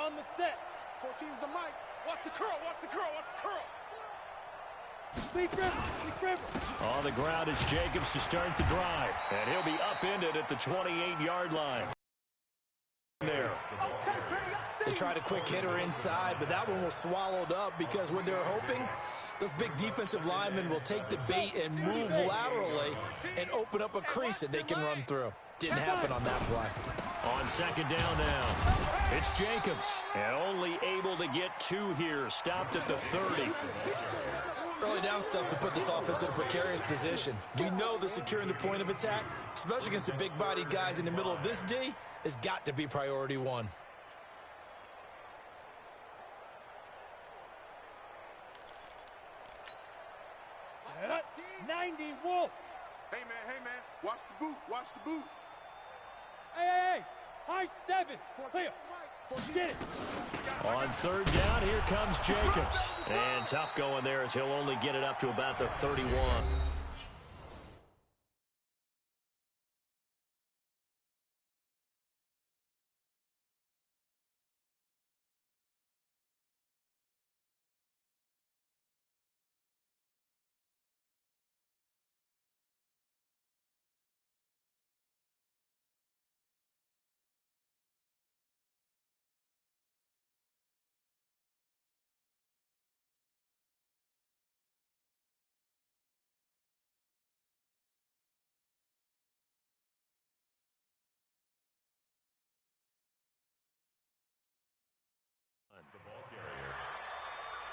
on the set. 14's the mic. Watch the curl, watch the curl, watch the curl. On the ground, it's Jacobs to start the drive. And he'll be upended at the 28-yard line. There. They tried a quick hitter inside, but that one was swallowed up because what they're hoping, those big defensive linemen will take the bait and move laterally and open up a crease that they can run through. Didn't happen on that play. On second down now, it's Jacobs. And only able to get 2 here. Stopped at the 30. Early down stuff to put this offense in a precarious position. We know that securing the point of attack, especially against the big-bodied guys in the middle of this D, has got to be priority 1. Set up. 90 Wolf. Hey, man, watch the boot, watch the boot. Hey. High 7. Clear. Get it. On third down, here comes Jacobs. And tough going there as he'll only get it up to about the 31.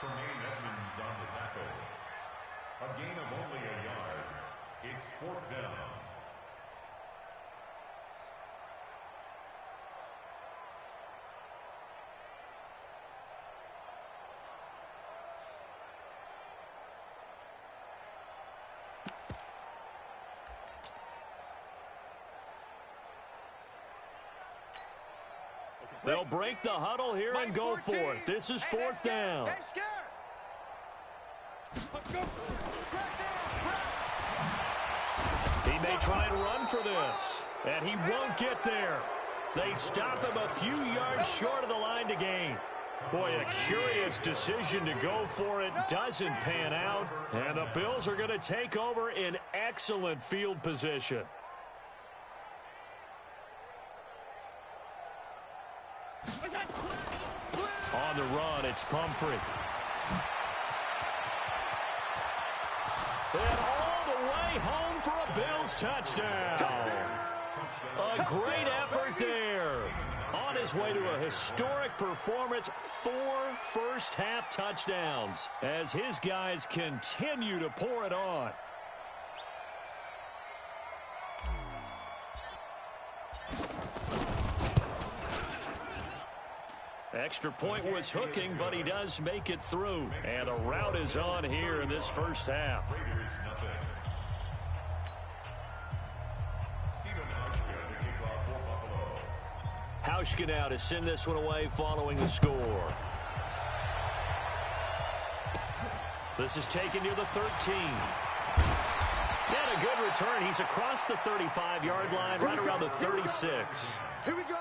Tremaine Edmonds on the tackle. A gain of only a yard. It's 4th down. They'll break the huddle here and go for it. This is 4th down. He may try and run for this, and he won't get there. They stop him a few yards short of the line to gain. Boy, a curious decision to go for it doesn't pan out, and the Bills are going to take over in excellent field position. On the run, it's Pumphrey. And all the way home for a Bills touchdown. A great effort there. On his way to a historic performance, 4 first-half touchdowns as his guys continue to pour it on. Extra point was hooking, but he does make it through. And the route is on here in this first half. Hauschka now to send this one away following the score. This is taken near the 13. And a good return. He's across the 35-yard line, right around the 36. Here we go.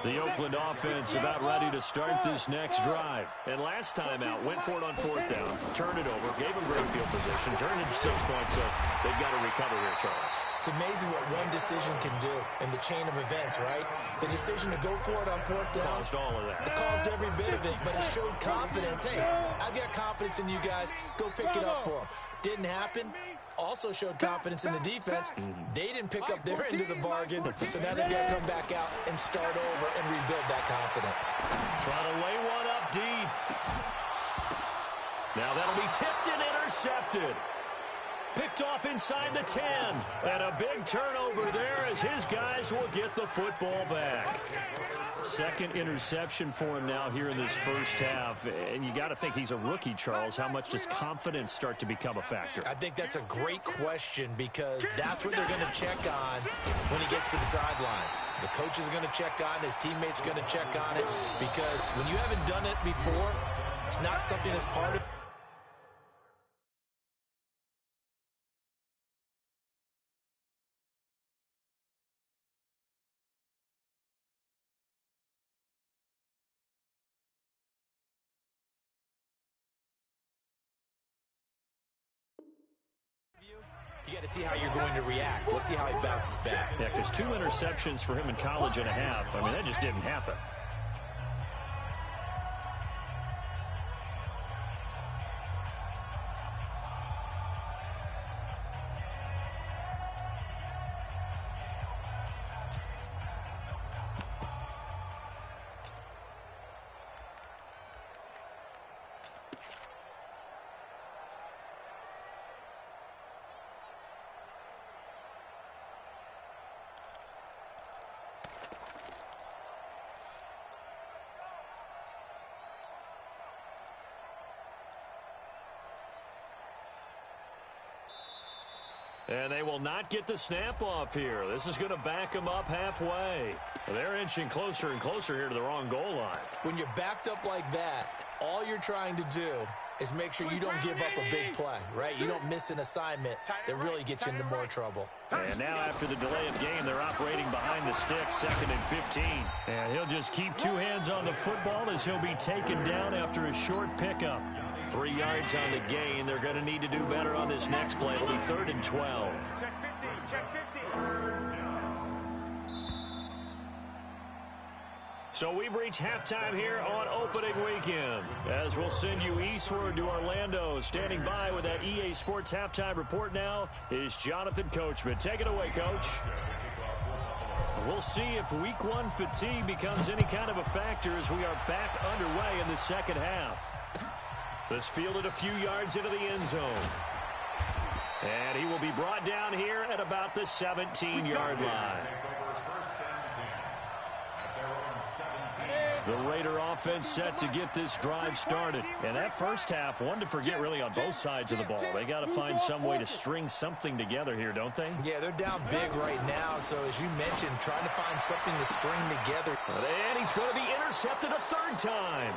The Oakland offense about ready to start this next drive. And last time out, went for it on 4th down, turned it over, gave him great field position, turned into 6 points, so they've got to recover here, Charles. It's amazing what one decision can do in the chain of events, right? The decision to go for it on 4th down. Caused all of that. It caused every bit of it, but it showed confidence. Hey, I've got confidence in you guys. Go pick it up for them. Didn't happen. Also showed confidence in the defense. They didn't pick up their end of the bargain, so now they've got to come back out and start over and rebuild that confidence. Trying to lay one up deep. Now that'll be tipped and intercepted. Picked off inside the 10. And a big turnover there as his guys will get the football back. Second interception for him now here in this first half. And you got to think he's a rookie, Charles. How much does confidence start to become a factor? I think that's a great question because that's what they're going to check on when he gets to the sidelines. The coach is going to check on, his teammates are going to check on it because when you haven't done it before, it's not something that's part of You got to see how you're going to react. We'll see how he bounces back. Yeah, because 2 interceptions for him in college and a half. I mean, that just didn't happen. And they will not get the snap off here. This is going to back them up halfway. They're inching closer and closer here to the wrong goal line. When you're backed up like that, all you're trying to do is make sure you don't give up a big play, right? You don't miss an assignment that really gets you into more trouble. And now after the delay of game, they're operating behind the stick, 2nd and 15. And he'll just keep 2 hands on the football as he'll be taken down after a short pickup. 3 yards on the gain. They're going to need to do better on this next play. It'll be 3rd and 12. Check 50, check 50. So we've reached halftime here on opening weekend. As we'll send you eastward to Orlando. Standing by with that EA Sports halftime report now is Jonathan Coachman. Take it away, Coach. We'll see if week 1 fatigue becomes any kind of a factor as we are back underway in the second half. This fielded a few yards into the end zone. And he will be brought down here at about the 17-yard line. The Raider offense set to get this drive started. And that first half, one to forget really on both sides of the ball. They got to find some way to string something together here, don't they? Yeah, they're down big right now. So as you mentioned, trying to find something to string together. And he's going to be intercepted a 3rd time.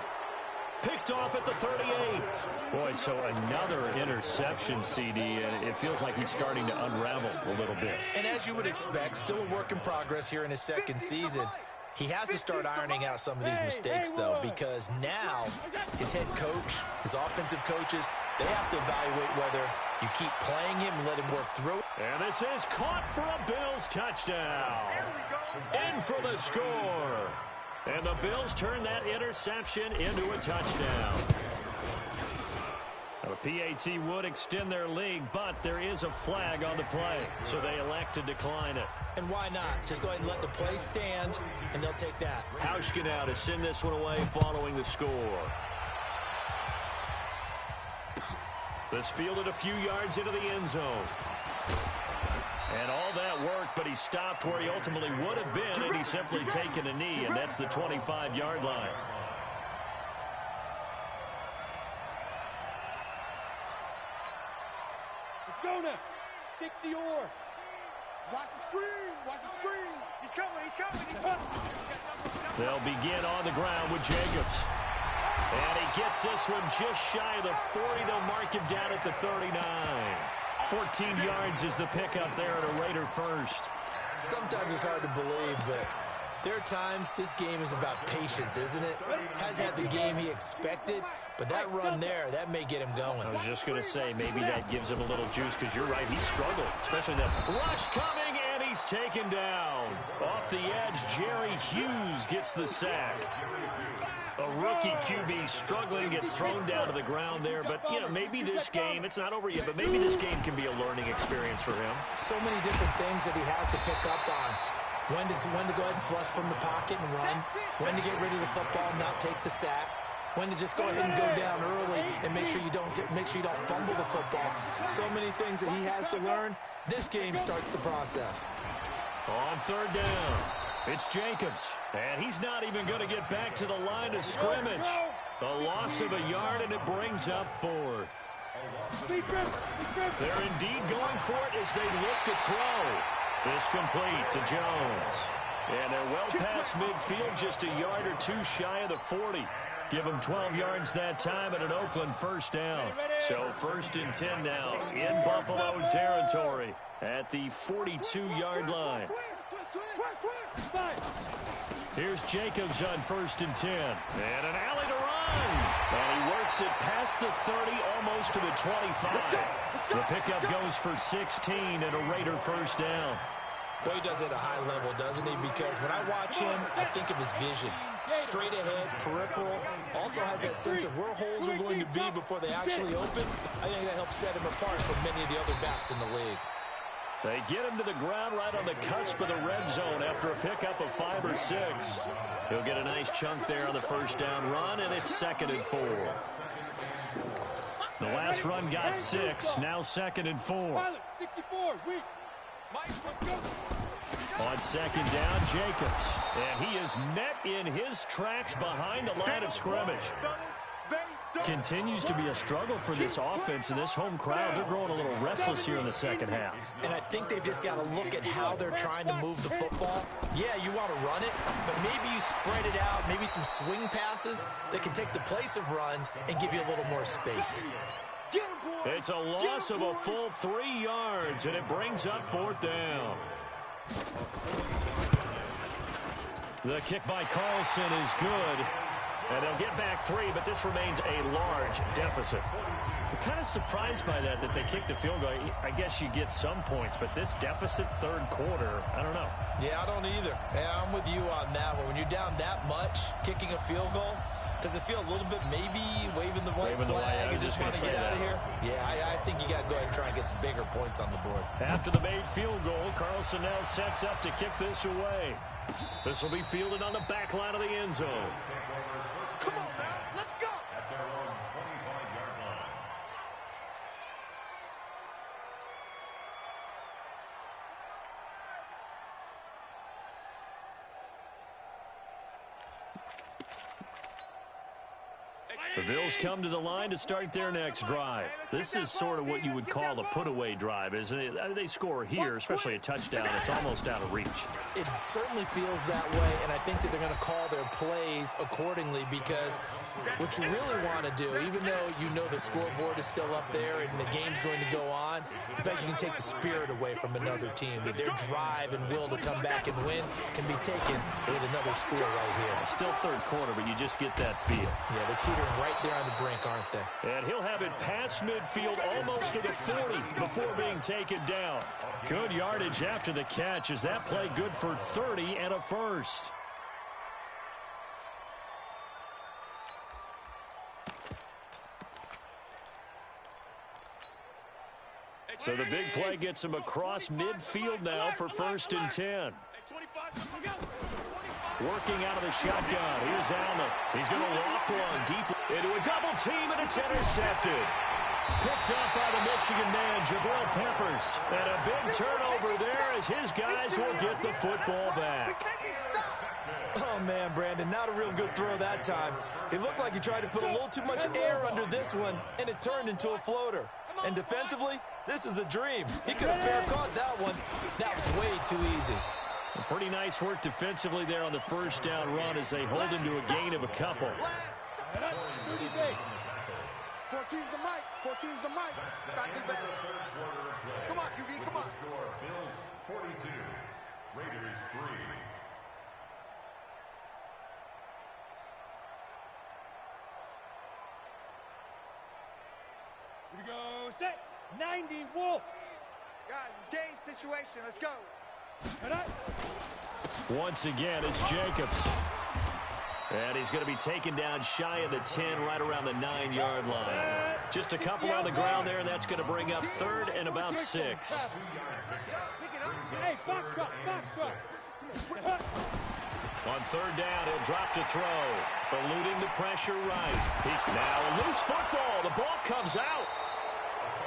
Picked off at the 38. Boy, so another interception, CD, and it feels like he's starting to unravel a little bit. And as you would expect, still a work in progress here in his 2nd season. He has to start ironing out some of these mistakes, though, because now his head coach, his offensive coaches, they have to evaluate whether you keep playing him and let him work through it. And this is caught for a Bills touchdown. In for the score. And the Bills turn that interception into a touchdown. Now, the PAT would extend their lead, but there is a flag on the play, so they elect to decline it. And why not? Just go ahead and let the play stand, and they'll take that. Hauschka now to send this one away following the score. This fielded a few yards into the end zone. And all that worked, but he stopped where he ultimately would have been, and he's simply taken a knee, and that's the 25-yard line. Let's go now. 60 or. Watch the screen, watch the screen. He's coming, he's coming, he's coming. They'll begin on the ground with Jacobs. And he gets this one just shy of the 40. They'll mark him down at the 39. 14 yards is the pickup there at a Raider first. Sometimes it's hard to believe, but there are times this game is about patience, isn't it? Hasn't had the game he expected, but that run there, that may get him going. I was just going to say, maybe that gives him a little juice, because you're right, he struggled, especially that rush coming, and he's taken down. Off the edge, Jerry Hughes gets the sack. A rookie QB struggling, gets thrown down to the ground there. But, you know, maybe this game, it's not over yet, but maybe this game can be a learning experience for him. So many different things that he has to pick up on. When to go ahead and flush from the pocket and run. When to get rid of the football and not take the sack. When to just go ahead and go down early and make sure you don't fumble the football. So many things that he has to learn. This game starts the process. On 3rd down. It's Jacobs, and he's not even going to get back to the line of scrimmage. A loss of a yard, and it brings up 4th. They're indeed going for it as they look to throw. This complete to Jones. And they're well past midfield, just a yard or two shy of the 40. Give them 12 yards that time and an Oakland first down. So 1st and 10 now in Buffalo territory at the 42-yard line. Here's Jacobs on 1st and 10. And an alley to run. And he works it past the 30, almost to the 25. The pickup goes for 16 and a Raider first down. Boy, he does it at a high level, doesn't he? Because when I watch him, I think of his vision. Straight ahead, peripheral. Also has that sense of where holes are going to be before they actually open. I think that helps set him apart from many of the other backs in the league. They get him to the ground right on the cusp of the red zone after a pickup of 5 or 6. He'll get a nice chunk there on the first down run, and it's 2nd and 4. The last run got 6, now 2nd and 4. 64, weak. On 2nd down, Jacobs. And he is met in his tracks behind the line of scrimmage. Continues to be a struggle for this offense and this home crowd. They're growing a little restless here in the second half. And I think they've just got to look at how they're trying to move the football. Yeah, you want to run it, but maybe you spread it out, maybe some swing passes that can take the place of runs and give you a little more space. It's a loss of a full 3 yards, and it brings up 4th down. The kick by Carlson is good. And they'll get back 3, but this remains a large deficit. I'm kind of surprised by that they kicked the field goal. I guess you get some points, but this deficit 3rd quarter, I don't know. Yeah, I don't either. Yeah, I'm with you on that one. When you're down that much, kicking a field goal, does it feel a little bit maybe waving the white flag and just want to get out of here? Yeah, I think you got to go ahead and try and get some bigger points on the board. After the made field goal, Carlson now sets up to kick this away. This will be fielded on the back line of the end zone. Come on now, let's go! At their own 25-yard line. The Bills come to the line to start their next drive. This is sort of what you would call a put-away drive, isn't it? I mean, they score here, especially a touchdown. It's almost out of reach. It certainly feels that way, and I think that they're going to call their plays accordingly because what you really want to do, even though you know the scoreboard is still up there and the game's going to go on, in fact, you can take the spirit away from another team. Their drive and will to come back and win can be taken with another score right here. Still 3rd quarter, but you just get that feel. Yeah, they're teetering right there on the brink, aren't they? And he'll have it past midfield almost to the 40 before being taken down. Good yardage after the catch. Is that play good for 30 and a first? So the big play gets him across midfield now for 1st and 10. Working out of the shotgun. Here's Allen. He's going to loft one deep into a double team, and it's intercepted. Picked up by the Michigan man, Jabril Peppers. And a big turnover there as his guys will get the football back. Oh, man, Brandon, not a real good throw that time. It looked like he tried to put a little too much air under this one, and it turned into a floater. And defensively, this is a dream. He could have fair caught that one. That was way too easy. Pretty nice work defensively there on the first down run as they hold him to a gain of a couple. 14's the mic. 14's the mic. Got to do better. Come on, QB, come on. Score Bills 42, Raiders 3. Here we go, set. 90, Wolf. Guys, it's game situation. Let's go. Once again, it's Jacobs. And he's going to be taken down shy of the 10, right around the 9-yard line. Just a couple on the ground there, and that's going to bring up 3rd and about 6. Hey, box drop. On 3rd down, he'll drop to throw. Eluding the pressure right. Now a loose football. The ball comes out.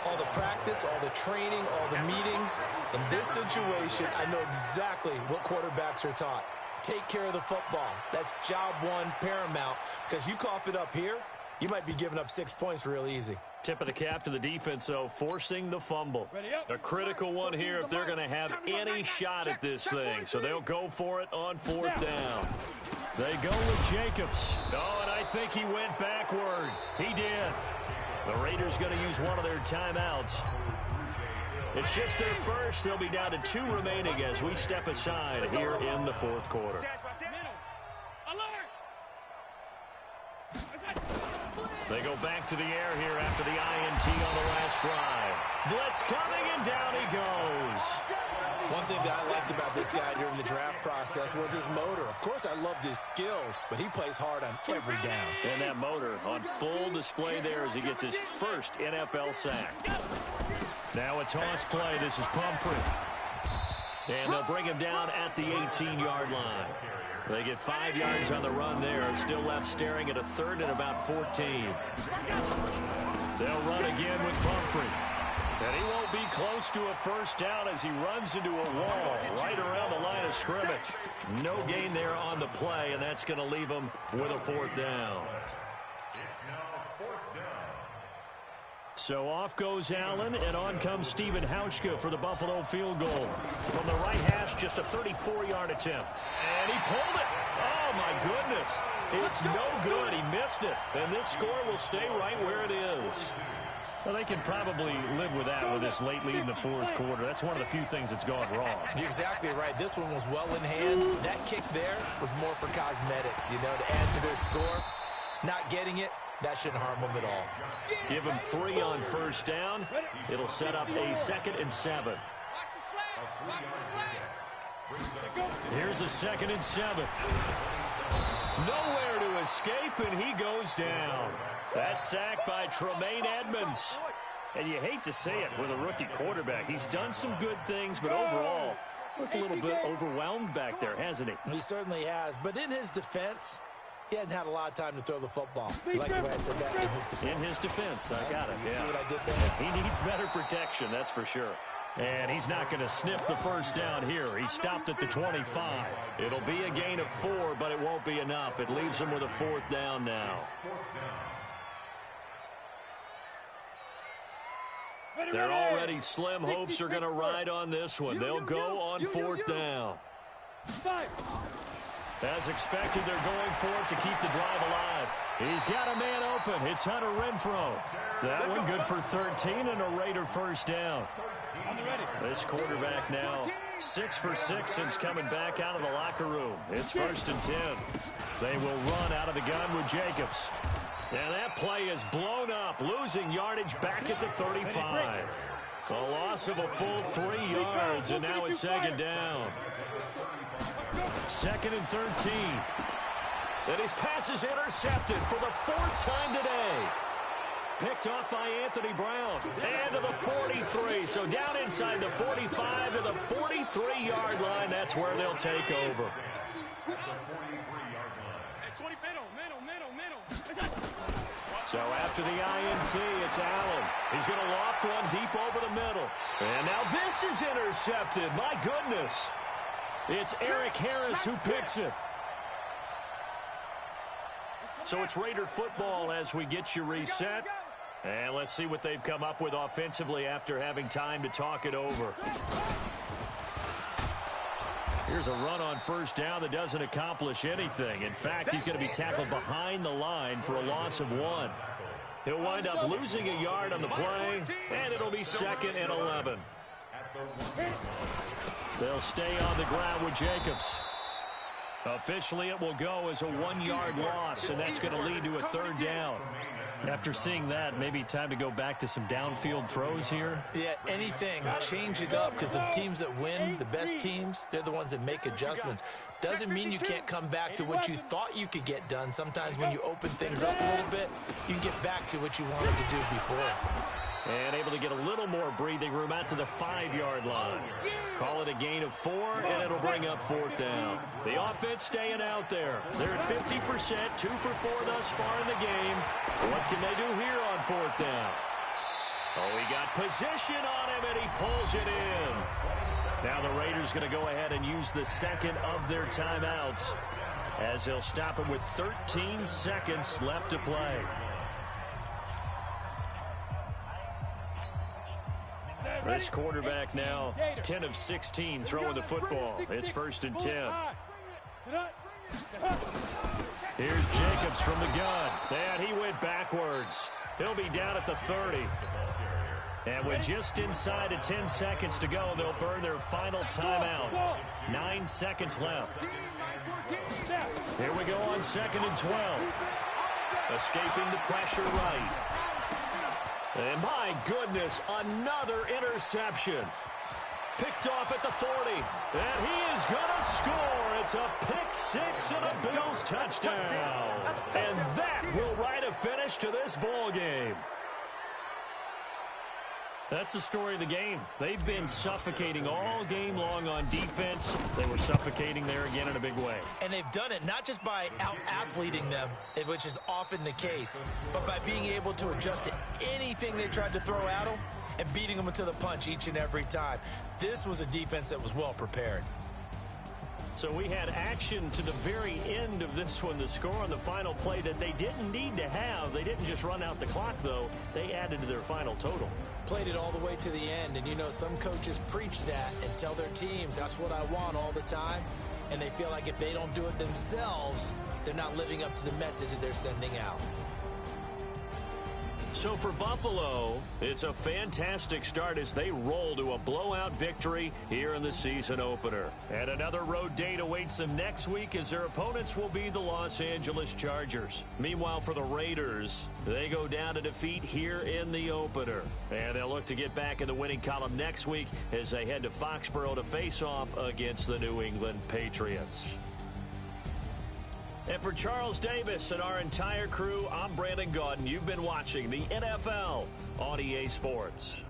All the practice, all the training, all the meetings. In this situation, I know exactly what quarterbacks are taught. Take care of the football. That's job one, paramount. Because you cough it up here, you might be giving up 6 points real easy. Tip of the cap to the defense, though, forcing the fumble. A critical one here if they're going to have any shot at this thing. So they'll go for it on 4th down. They go with Jacobs. Oh, and I think he went backward. He did. The Raiders going to use one of their timeouts. It's just their first. They'll be down to 2 remaining as we step aside here in the 4th quarter. They go back to the air here after the INT on the last drive. Blitz coming, and down he goes. One thing that I liked about this guy during the draft process was his motor. Of course, I loved his skills, but he plays hard on every down. And that motor on full display there as he gets his first NFL sack. Now a toss play. This is Pumphrey. And they'll bring him down at the 18-yard line. They get 5 yards on the run there. Still left staring at a third and about 14. They'll run again with Pumphrey. And he won't be close to a first down as he runs into a wall right around the line of scrimmage. No gain there on the play, and that's going to leave him with a 4th down. It's now 4th down. So off goes Allen, and on comes Stephen Hauschka for the Buffalo field goal. From the right hash, just a 34-yard attempt. And he pulled it. Oh, my goodness. It's no good. He missed it. And this score will stay right where it is. Well, they can probably live with that with this late lead in the 4th quarter. That's one of the few things that's gone wrong. You're exactly right. This one was well in hand. That kick there was more for cosmetics, you know, to add to their score. Not getting it, that shouldn't harm them at all. Give him 3 on first down. It'll set up a 2nd and 7. Here's a 2nd and 7. Nowhere to escape, and he goes down. That's sacked by Tremaine Edmonds. And you hate to say it with a rookie quarterback. He's done some good things, but overall, looked a little bit overwhelmed back there, hasn't he? He certainly has. But in his defense, he hadn't had a lot of time to throw the football. You like the way I said that? In his defense. In his defense, I got it. You yeah. see what I did there? He needs better protection, that's for sure. And he's not going to sniff the first down here. He stopped at the 25. It'll be a gain of 4, but it won't be enough. It leaves him with a 4th down now. Their already slim hopes are going to ride on this one. They'll go on 4th down. As expected, they're going for it to keep the drive alive. He's got a man open. It's Hunter Renfrow. That one good for 13 and a Raider first down. This quarterback now 6 for 6 since coming back out of the locker room. It's 1st and 10. They will run out of the gun with Jacobs. And that play is blown up, losing yardage back at the 35. A loss of a full 3 yards, and now it's 2nd down. 2nd and 13. And his pass is intercepted for the 4th time today. Picked off by Anthony Brown. And to the 43. So down inside the 45 to the 43-yard line. That's where they'll take over. So after the INT, it's Allen. He's going to loft one deep over the middle. And now this is intercepted. My goodness. It's Eric Harris who picks it. So it's Raider football as we get you reset. And let's see what they've come up with offensively after having time to talk it over. Here's a run on first down that doesn't accomplish anything. In fact, he's going to be tackled behind the line for a loss of 1. He'll wind up losing a yard on the play, and it'll be 2nd and 11. They'll stay on the ground with Jacobs. Officially, it will go as a 1-yard loss, and that's going to lead to a 3rd down. After seeing that, maybe time to go back to some downfield throws here. Yeah, anything. Change it up, because the teams that win, the best teams, they're the ones that make adjustments. Doesn't mean you can't come back to what you thought you could get done. Sometimes when you open things up a little bit, you can get back to what you wanted to do before. And able to get a little more breathing room out to the 5-yard line. Call it a gain of 4, and it'll bring up 4th down. The offense staying out there. They're at 50%, 2 for 4 thus far in the game. What can they do here on 4th down? Oh, he got position on him, and he pulls it in. Now the Raiders going to go ahead and use the 2nd of their timeouts as they'll stop him with 13 seconds left to play. This quarterback now 10 of 16 throwing the football. It's 1st and 10. Here's Jacobs from the gun. And he went backwards. He'll be down at the 30. And with just inside of 10 seconds to go, they'll burn their final timeout. 9 seconds left. Here we go on 2nd and 12. Escaping the pressure right. And my goodness, another interception. Picked off at the 40. And he is going to score. It's a pick six and a Bills touchdown. And that will write a finish to this ball game. That's the story of the game. They've been suffocating all game long on defense. They were suffocating there again in a big way. And they've done it not just by out-athleting them, which is often the case, but by being able to adjust to anything they tried to throw at them and beating them to the punch each and every time. This was a defense that was well prepared. So we had action to the very end of this one. The score on the final play that they didn't need to have. They didn't just run out the clock, though. They added to their final total. Played it all the way to the end, and you know some coaches preach that and tell their teams that's what I want all the time, and they feel like if they don't do it themselves, they're not living up to the message that they're sending out. So for Buffalo, it's a fantastic start as they roll to a blowout victory here in the season opener. And another road date awaits them next week as their opponents will be the Los Angeles Chargers. Meanwhile, for the Raiders, they go down to defeat here in the opener. And they'll look to get back in the winning column next week as they head to Foxborough to face off against the New England Patriots. And for Charles Davis and our entire crew, I'm Brandon Gaudin. You've been watching the NFL on EA Sports.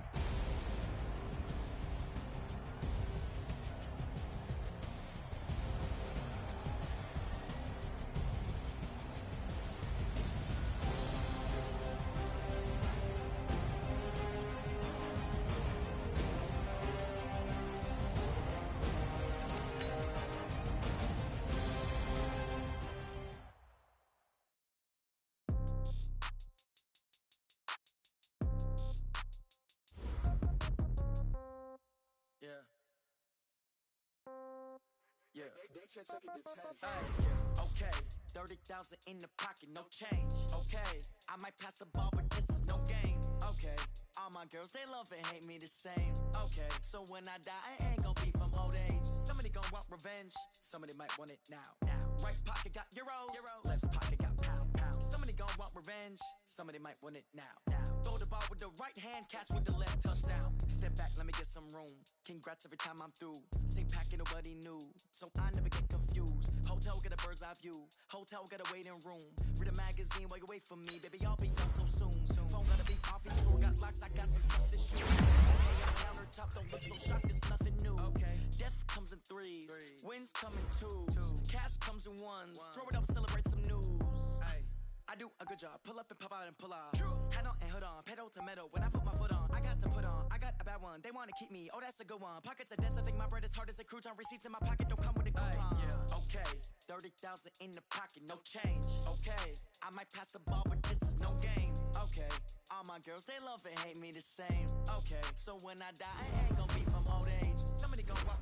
Okay, 30,000 in the pocket, no change. Okay, I might pass the ball, but this is no game. Okay, all my girls, they love and hate me the same. Okay, so when I die, I ain't gonna be from old age. Somebody gonna want revenge, somebody might want it now. Right pocket got euros, left pocket got pound. Somebody gonna want revenge, somebody might want it now. Throw the ball with the right hand, catch with the left, touchdown. Step back, let me get some room. Congrats every time I'm through. Same packet, nobody knew, so I never get confused. Hotel get a bird's eye view. Hotel get a waiting room. Read a magazine while you wait for me, baby. I'll be done so soon. Phone gotta be off, each store got locks. I got some trust issues. Countertop, don't look so shocked. It's nothing new. Okay, death comes in threes. Wins come in twos. Cash comes in ones. Throw it up, celebrate some news. I do a good job. Pull up and pop out and pull off. Hat on and hood on. Pedal to metal. When I put my foot on, I got to put on. I got a bad one. They want to keep me. Oh, that's a good one. Pockets are dense. I think my bread is hard as a crouton. Receipts in my pocket don't come with a coupon. Okay, 30,000 in the pocket, no change. Okay, I might pass the ball, but this is no game. Okay, all my girls, they love and hate me the same. Okay, so when I die, I ain't gonna be from old age. Somebody gonna want